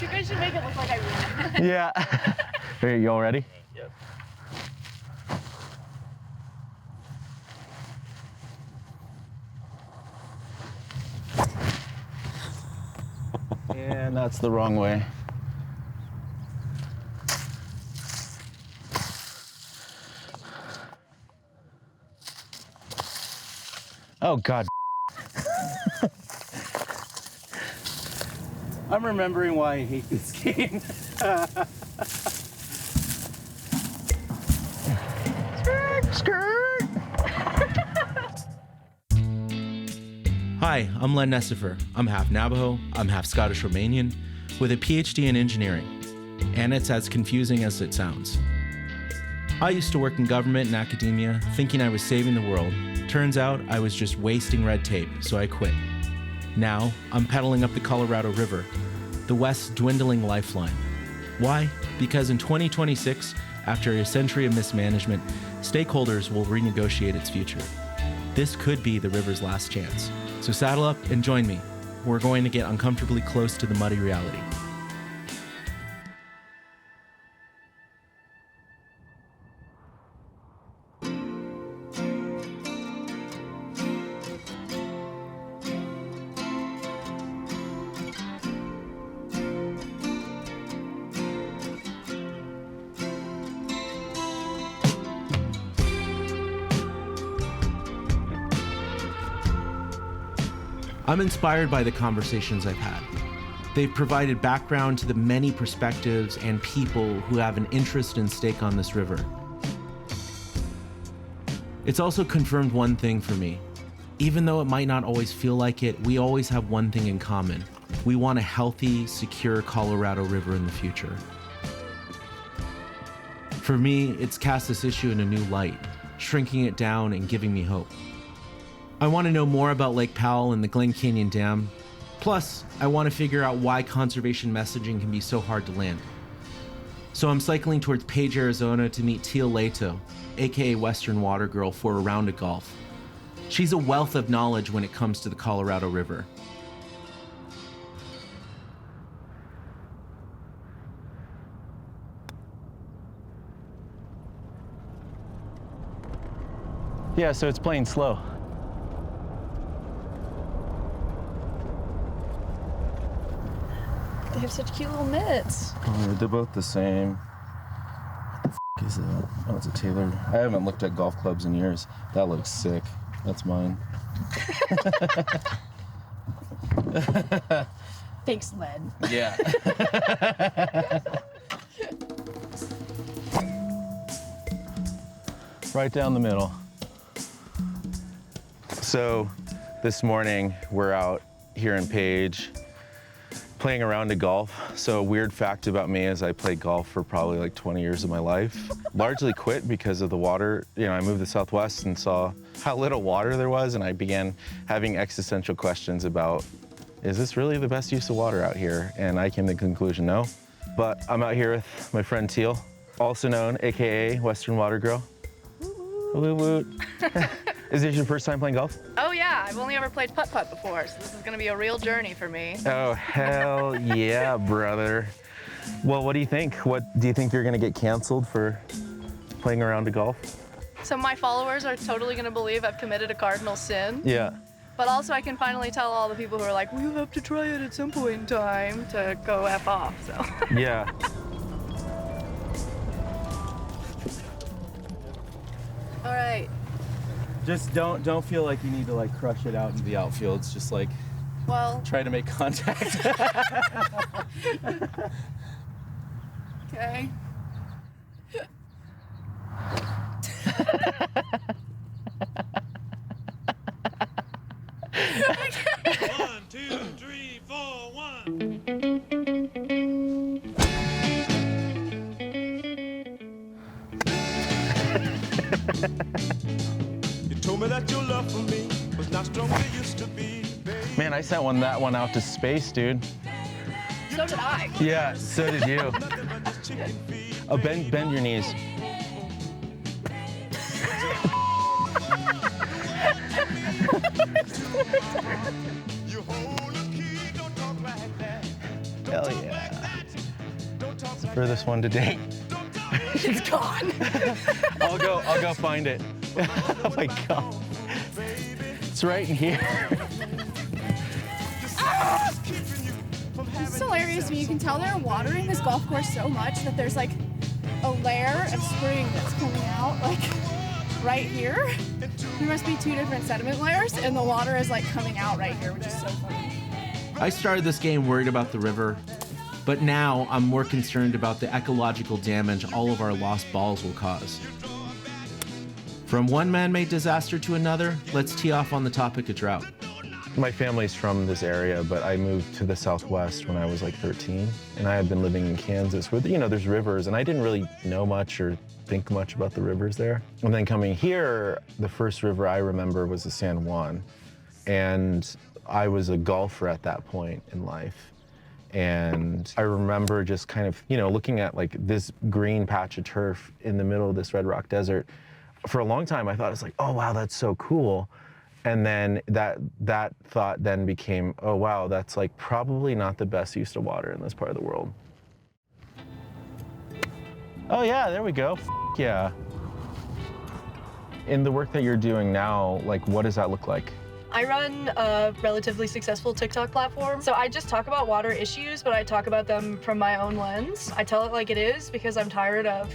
You guys should make it look like I win. Yeah. Are you all ready? Yep. And that's the wrong way. Oh, God. I'm remembering why I hate this game. Skirt. Hi, I'm Glen Necefer. I'm half Navajo, I'm half Scottish-Romanian, with a PhD in engineering. And it's as confusing as it sounds. I used to work in government and academia, thinking I was saving the world. Turns out I was just wasting red tape, so I quit. Now, I'm pedaling up the Colorado River, the West's dwindling lifeline. Why? Because in 2026, after a century of mismanagement, stakeholders will renegotiate its future. This could be the river's last chance. So saddle up and join me. We're going to get uncomfortably close to the muddy reality. I'm inspired by the conversations I've had. They've provided background to the many perspectives and people who have an interest and stake on this river. It's also confirmed one thing for me. Even though it might not always feel like it, we always have one thing in common. We want a healthy, secure Colorado River in the future. For me, it's cast this issue in a new light, shrinking it down and giving me hope. I want to know more about Lake Powell and the Glen Canyon Dam. Plus, I want to figure out why conservation messaging can be so hard to land. So I'm cycling towards Page, Arizona to meet Teal Leto, aka Western Water Girl, for a round of golf. She's a wealth of knowledge when it comes to the Colorado River. Yeah, so it's playing slow. They have such cute little mitts. Oh, they're both the same. What the is that? Oh, it's a Taylor. I haven't looked at golf clubs in years. That looks sick. That's mine. Thanks, Len. Yeah. Right down the middle. So this morning we're out here in Page playing a round of golf. So a weird fact about me is I played golf for probably like 20 years of my life. Largely quit because of the water. You know, I moved to Southwest and saw how little water there was, and I began having existential questions about, is this really the best use of water out here? And I came to the conclusion, no. But I'm out here with my friend Teal, also known, AKA Western Water Girl. Woot woot. Is this your first time playing golf? Oh yeah, I've only ever played putt-putt before, so this is gonna be a real journey for me. Oh, hell yeah, brother. Well, what do you think? What do you think you're gonna get canceled for playing a round of golf? So my followers are totally gonna believe I've committed a cardinal sin, Yeah. but also I can finally tell all the people who are like, well, you have to try it at some point in time to go F off, so. Yeah. All right, Just don't feel like you need to like crush it out into the outfields. Just like well, try to make contact. okay. One, two, three, four, one. You told me that your love for me was not strong as it used to be. Baby. Man, I sent that one out to space, dude. So did I. Yeah, so did you. Nothing but this chicken feed. Oh, bend your knees. You hold the key, don't talk like that. Don't Hell talk yeah. like that. Furthest one to date. It's gone. I'll go find it. Oh my God. It's right in here. It's hilarious to me. You can tell they're watering this golf course so much that there's like a layer of spring that's coming out like right here. There must be 2 different sediment layers and the water is like coming out right here, which is so funny. I started this game worried about the river, but now I'm more concerned about the ecological damage all of our lost balls will cause. From one man-made disaster to another, let's tee off on the topic of drought. My family's from this area, but I moved to the Southwest when I was like 13, and I had been living in Kansas where, you know, there's rivers, and I didn't really know much or think much about the rivers there. And then coming here, the first river I remember was the San Juan, and I was a golfer at that point in life. And I remember just kind of, you know, looking at like this green patch of turf in the middle of this Red Rock Desert. For a long time, I thought, it's like, oh, wow, that's so cool. And then that thought then became, oh, wow, that's like probably not the best use of water in this part of the world. Oh, yeah, there we go. Yeah. In the work that you're doing now, like, what does that look like? I run a relatively successful TikTok platform. So I just talk about water issues, but I talk about them from my own lens. I tell it like it is because I'm tired of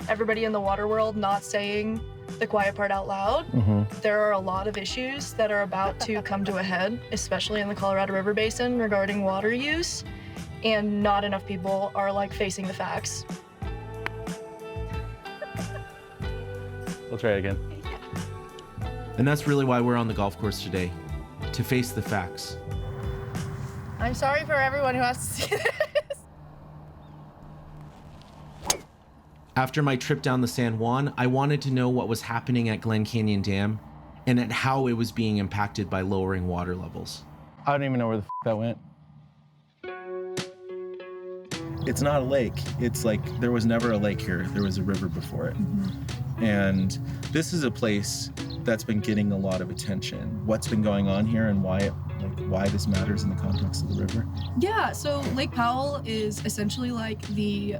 everybody in the water world not saying the quiet part out loud. There are a lot of issues that are about to come to a head, especially in the Colorado River Basin regarding water use, and not enough people are like facing the facts. We'll try it again. And that's really why we're on the golf course today, to face the facts. I'm sorry for everyone who has to see this. After my trip down the San Juan, I wanted to know what was happening at Glen Canyon Dam and at how it was being impacted by lowering water levels. I don't even know where the that went. It's not a lake. It's like there was never a lake here. There was a river before it. And this is a place that's been getting a lot of attention. What's been going on here and why this matters in the context of the river? Yeah, so Lake Powell is essentially like the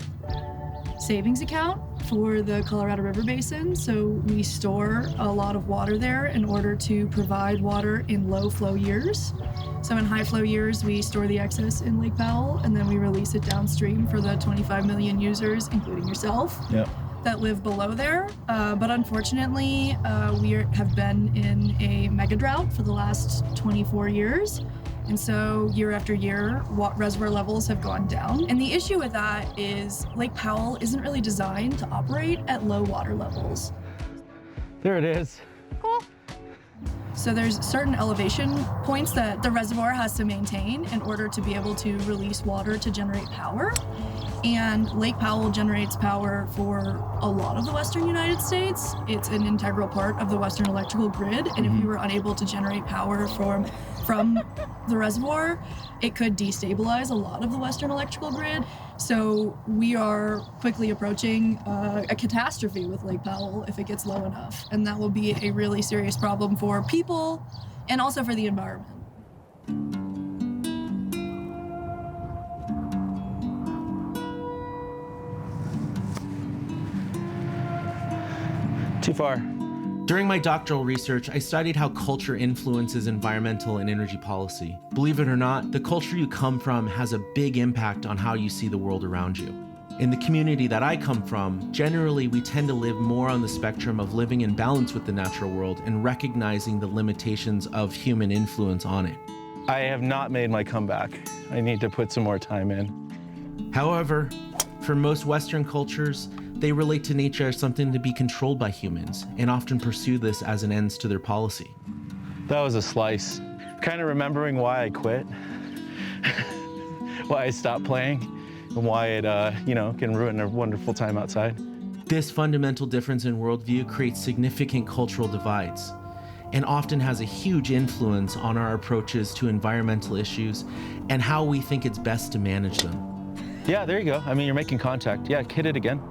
savings account for the Colorado River Basin. So we store a lot of water there in order to provide water in low flow years. So in high flow years, we store the excess in Lake Powell and then we release it downstream for the 25 million users, including yourself, that live below there. But unfortunately, we have been in a mega drought for the last 24 years. And so year after year, reservoir levels have gone down. And the issue with that is Lake Powell isn't really designed to operate at low water levels. There it is. Cool. So there's certain elevation points that the reservoir has to maintain in order to be able to release water to generate power. And Lake Powell generates power for a lot of the western United States. It's an integral part of the western electrical grid. And if you were unable to generate power from the reservoir, it could destabilize a lot of the western electrical grid. So we are quickly approaching a catastrophe with Lake Powell if it gets low enough. And that will be a really serious problem for people and also for the environment. Too far. During my doctoral research, I studied how culture influences environmental and energy policy. Believe it or not, the culture you come from has a big impact on how you see the world around you. In the community that I come from, generally we tend to live more on the spectrum of living in balance with the natural world and recognizing the limitations of human influence on it. I have not made my comeback. I need to put some more time in. However, for most Western cultures, they relate to nature as something to be controlled by humans and often pursue this as an ends to their policy. That was a slice. Kind of remembering why I quit, why I stopped playing, and why it can ruin a wonderful time outside. This fundamental difference in worldview creates significant cultural divides and often has a huge influence on our approaches to environmental issues and how we think it's best to manage them. Yeah, there you go. I mean, you're making contact. Yeah, hit it again.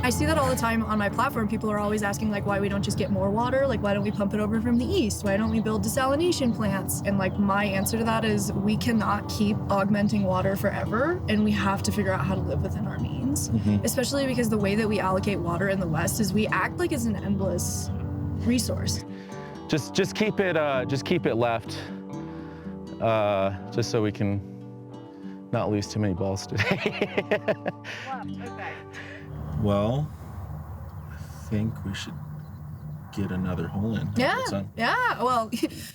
I see that all the time on my platform. People are always asking like why we don't just get more water, like why don't we pump it over from the east, why don't we build desalination plants? And like my answer to that is we cannot keep augmenting water forever, and we have to figure out how to live within our means. Especially because the way that we allocate water in the West is we act like it's an endless resource. Just keep it left, just so we can not lose too many balls today. Left, okay. Well, I think we should get another hole in. Yeah, yeah. Well,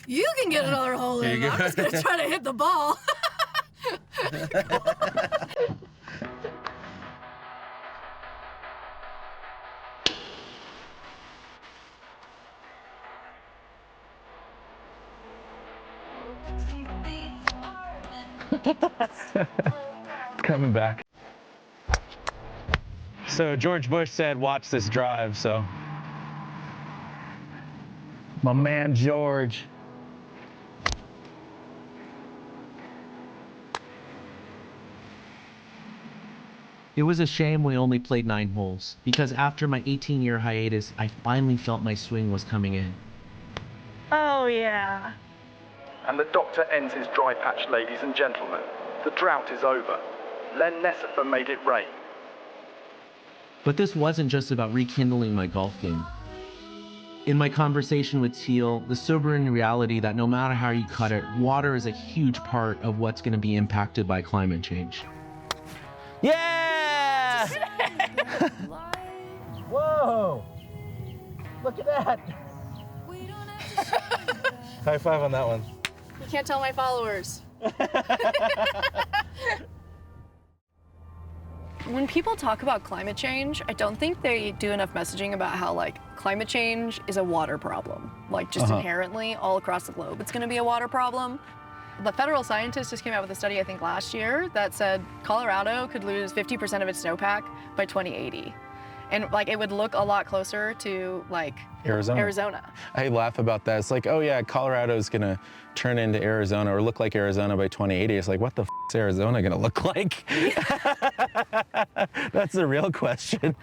you can get another hole in. I'm just gonna try to hit the ball. Coming back. So George Bush said, watch this drive, so. My man, George. It was a shame we only played 9 holes, because after my 18-year hiatus, I finally felt my swing was coming in. Oh yeah. And the doctor ends his dry patch, ladies and gentlemen. The drought is over. Glen Necefer made it rain. But this wasn't just about rekindling my golf game. In my conversation with Teal, the sobering reality that no matter how you cut it, water is a huge part of what's going to be impacted by climate change. Yeah! Whoa! Look at that! High five on that one. You can't tell my followers. When people talk about climate change, I don't think they do enough messaging about how like climate change is a water problem. Like just inherently all across the globe, it's gonna be a water problem. The federal scientists just came out with a study, I think last year, that said Colorado could lose 50% of its snowpack by 2080. And like it would look a lot closer to like Arizona. I laugh about that. It's like, oh yeah, Colorado's gonna turn into Arizona or look like Arizona by 2080. It's like, what the f is Arizona gonna look like? That's the real question.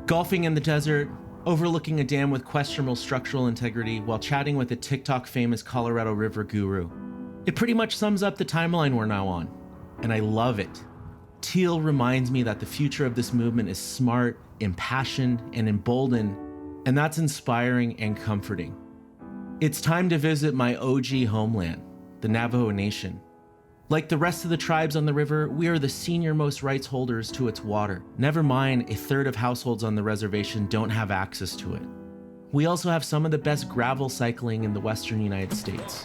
Golfing in the desert, overlooking a dam with questionable structural integrity while chatting with a TikTok famous Colorado River guru. It pretty much sums up the timeline we're now on, and I love it. Teal reminds me that the future of this movement is smart, impassioned, and emboldened, and that's inspiring and comforting. It's time to visit my OG homeland, the Navajo Nation. Like the rest of the tribes on the river, we are the senior-most rights holders to its water. Never mind, a third of households on the reservation don't have access to it. We also have some of the best gravel cycling in the western United States.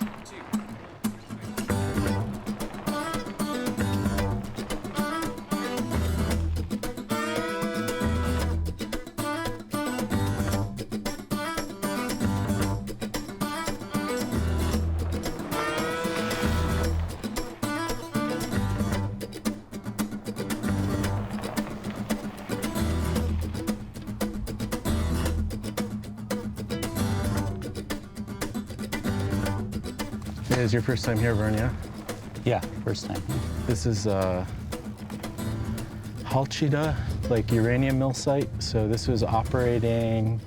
It is your first time here, Vern, yeah? Yeah, first time. This is Halchida, like uranium mill site. So this was operating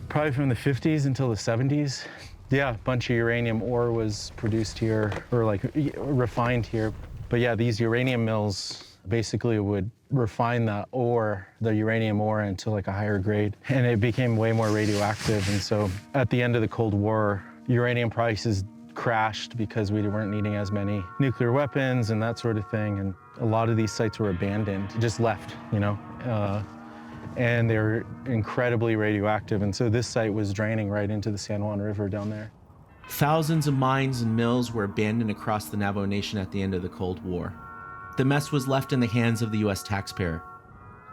probably from the 50s until the 70s. Yeah, a bunch of uranium ore was produced here, or like refined here. But yeah, these uranium mills basically would refine the ore, the uranium ore, into like a higher grade. And it became way more radioactive. And so at the end of the Cold War, uranium prices crashed because we weren't needing as many nuclear weapons and that sort of thing. And a lot of these sites were abandoned, just left, you know, and they were incredibly radioactive. And so this site was draining right into the San Juan River down there. Thousands of mines and mills were abandoned across the Navajo Nation at the end of the Cold War. The mess was left in the hands of the US taxpayer.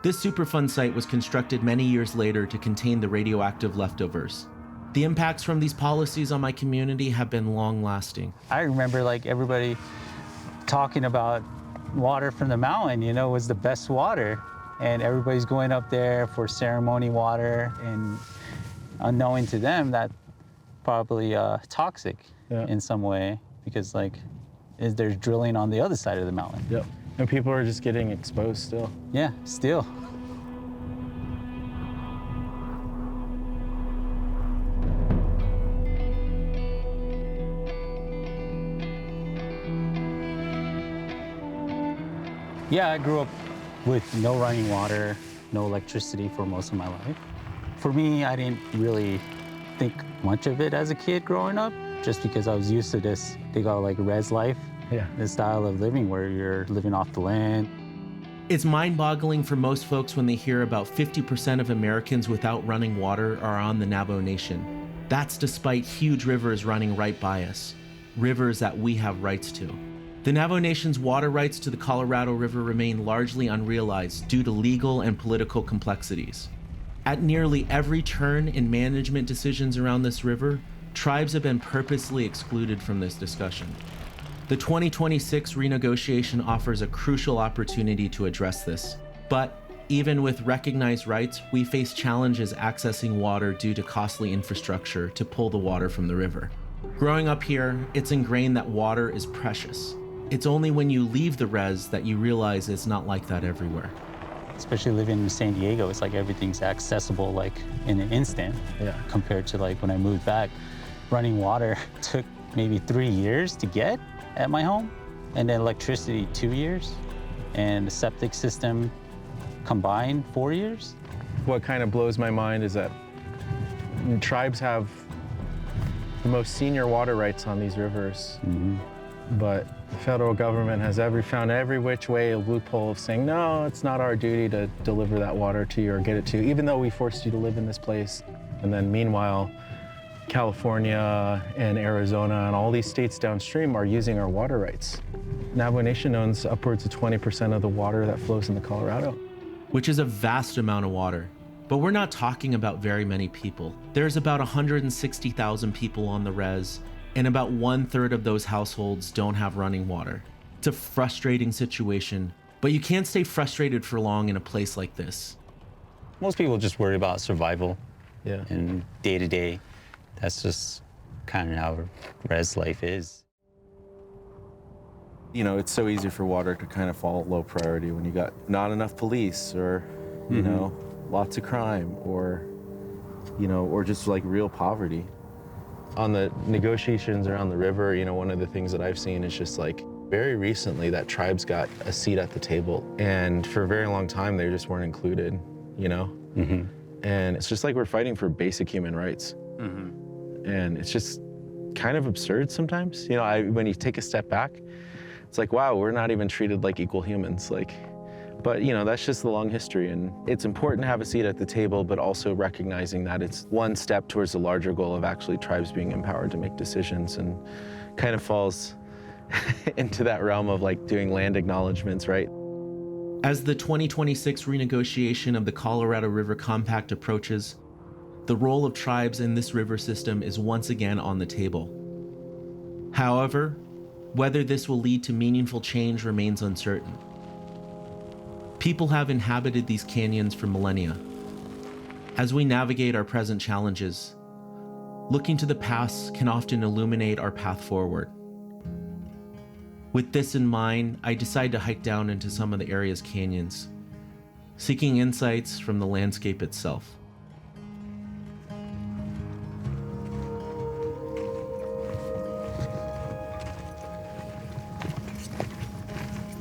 This Superfund site was constructed many years later to contain the radioactive leftovers. The impacts from these policies on my community have been long-lasting. I remember like everybody talking about water from the mountain, you know, was the best water. And everybody's going up there for ceremony water, and unknowing to them that probably toxic in some way, because like there's drilling on the other side of the mountain. Yep. And people are just getting exposed still. Yeah, still. Yeah, I grew up with no running water, no electricity for most of my life. For me, I didn't really think much of it as a kid growing up, just because I was used to this, they call it like res life. Yeah. This style of living where you're living off the land. It's mind-boggling for most folks when they hear about 50% of Americans without running water are on the Navajo Nation. That's despite huge rivers running right by us, rivers that we have rights to. The Navajo Nation's water rights to the Colorado River remain largely unrealized due to legal and political complexities. At nearly every turn in management decisions around this river, tribes have been purposely excluded from this discussion. The 2026 renegotiation offers a crucial opportunity to address this. But even with recognized rights, we face challenges accessing water due to costly infrastructure to pull the water from the river. Growing up here, it's ingrained that water is precious. It's only when you leave the res that you realize it's not like that everywhere. Especially living in San Diego, it's like everything's accessible like in an instant. Yeah. Compared to like when I moved back, running water took maybe 3 years to get at my home, and then electricity 2 years, and the septic system combined 4 years. What kind of blows my mind is that tribes have the most senior water rights on these rivers. But the federal government has found every which way a loophole of saying, no, it's not our duty to deliver that water to you or get it to you, even though we forced you to live in this place. And then meanwhile, California and Arizona and all these states downstream are using our water rights. Navajo Nation owns upwards of 20% of the water that flows in the Colorado. Which is a vast amount of water. But we're not talking about very many people. There's about 160,000 people on the res, and about 1/3 of those households don't have running water. It's a frustrating situation, but you can't stay frustrated for long in a place like this. Most people just worry about survival. Yeah. And day to day, that's just kind of how res life is. You know, it's so easy for water to kind of fall low priority when you got not enough police or, you know, lots of crime or, you know, or just like real poverty. On the negotiations around the river, you know, one of the things that I've seen is just like very recently that tribes got a seat at the table. And for a very long time, they just weren't included, you know? And it's just like we're fighting for basic human rights. And it's just kind of absurd sometimes. You know, when you take a step back, it's like, wow, we're not even treated like equal humans. Like, but you know, that's just the long history. And it's important to have a seat at the table, but also recognizing that it's one step towards the larger goal of actually tribes being empowered to make decisions, and kind of falls into that realm of like doing land acknowledgements, right? As the 2026 renegotiation of the Colorado River Compact approaches, the role of tribes in this river system is once again on the table. However, whether this will lead to meaningful change remains uncertain. People have inhabited these canyons for millennia. As we navigate our present challenges, looking to the past can often illuminate our path forward. With this in mind, I decide to hike down into some of the area's canyons, seeking insights from the landscape itself.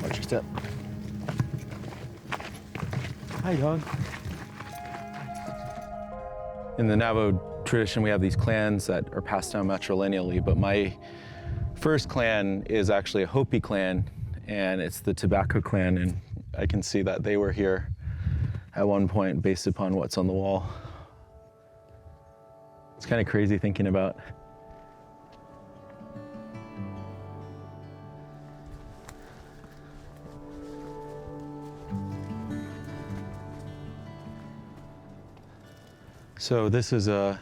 Watch your step. Hi, dog. In the Navajo tradition, we have these clans that are passed down matrilineally, but my first clan is actually a Hopi clan, and it's the Tobacco clan, and I can see that they were here at one point based upon what's on the wall. It's kind of crazy thinking about. So this is a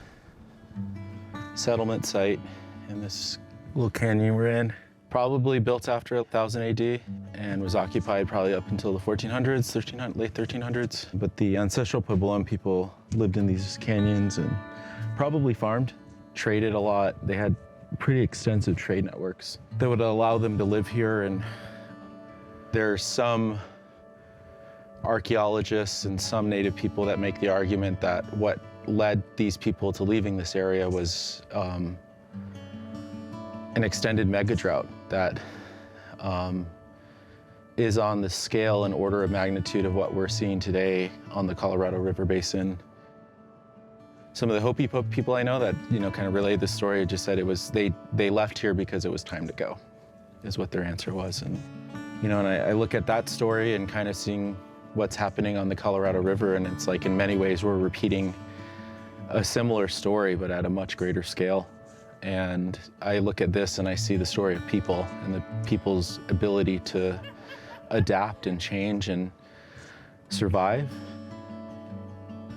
settlement site in this little canyon we're in. Probably built after 1000 AD and was occupied probably up until the 1400s, late 1300s. But the ancestral Puebloan people lived in these canyons and probably farmed, traded a lot. They had pretty extensive trade networks that would allow them to live here and There's some archaeologists and some Native people that make the argument that what led these people to leaving this area was an extended mega drought that is on the scale and order of magnitude of what we're seeing today on the Colorado River Basin. Some of the Hopi people I know that, kind of relayed this story just said it was, they left here because it was time to go, is what their answer was. And, and I look at that story and kind of seeing what's happening on the Colorado River, and it's like in many ways we're repeating a similar story, but at a much greater scale. And I look at this and I see the story of people and the people's ability to adapt and change and survive.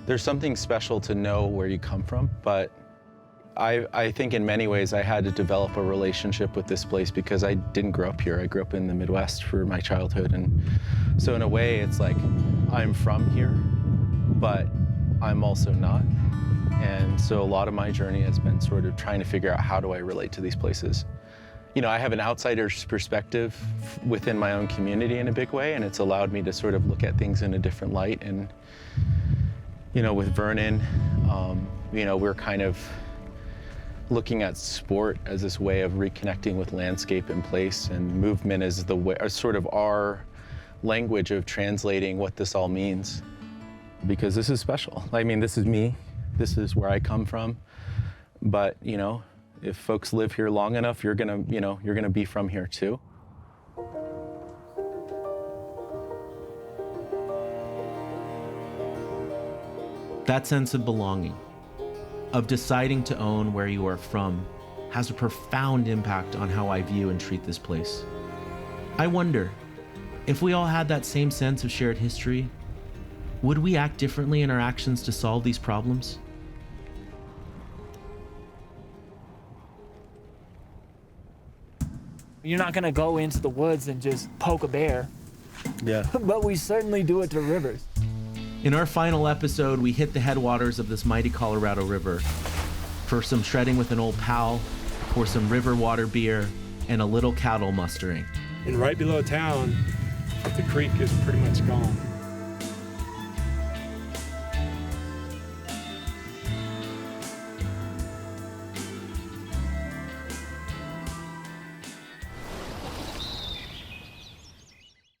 There's something special to know where you come from, but I think in many ways I had to develop a relationship with this place because I didn't grow up here. I grew up in the Midwest for my childhood. And so in a way, it's like I'm from here, but I'm also not. And so a lot of my journey has been sort of trying to figure out how do I relate to these places. I have an outsider's perspective within my own community in a big way, and it's allowed me to sort of look at things in a different light. And, with Vernon, we're kind of looking at sport as this way of reconnecting with landscape and place, and movement is the way, sort of our language of translating what this all means. Because this is special. I mean, this is me. This is where I come from. But, if folks live here long enough, you're gonna be from here too. That sense of belonging, of deciding to own where you are from, has a profound impact on how I view and treat this place. I wonder, if we all had that same sense of shared history, would we act differently in our actions to solve these problems? You're not gonna go into the woods and just poke a bear. Yeah. But we certainly do it to rivers. In our final episode, we hit the headwaters of this mighty Colorado River for some shredding with an old Powell, for some river water beer, and a little cattle mustering. And right below town, the creek is pretty much gone.